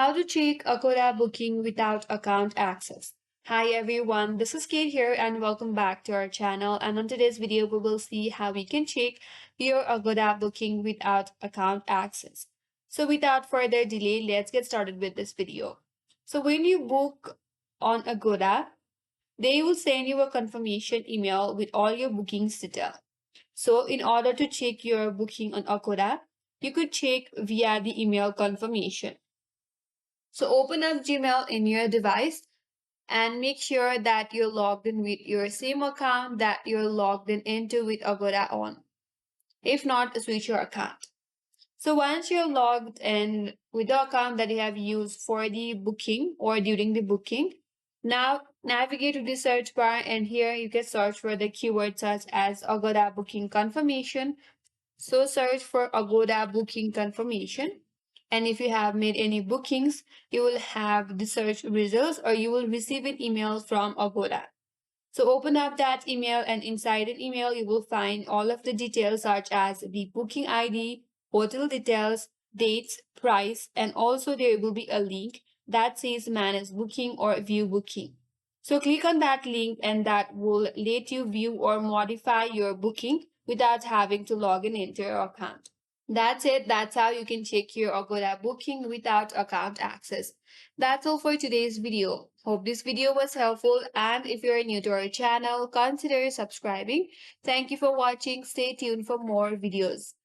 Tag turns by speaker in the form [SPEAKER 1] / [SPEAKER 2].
[SPEAKER 1] How to check Agoda booking without account access. Hi everyone, this is Kate here and welcome back to our channel, and on today's video we will see how we can check your Agoda booking without account access. So without further delay, let's get started with this video. So when you book on Agoda, they will send you a confirmation email with all your bookings detail. So in order to check your booking on Agoda, you could check via the email confirmation. So open up Gmail in your device and make sure that you're logged in with your same account that you're logged in into with Agoda on. If not, switch your account. So once you're logged in with the account that you have used for the booking or during the booking, now navigate to the search bar and here you can search for the keyword such as Agoda booking confirmation. So search for Agoda booking confirmation. And if you have made any bookings, you will have the search results or you will receive an email from Agoda. So open up that email and inside an email, you will find all of the details such as the booking ID, hotel details, dates, price, and also there will be a link that says manage booking or view booking. So click on that link and that will let you view or modify your booking without having to log in into your account. That's it. That's how you can check your Agoda booking without account access. That's all for today's video. Hope this video was helpful, and if you're new to our channel, consider subscribing. Thank you for watching. Stay tuned for more videos.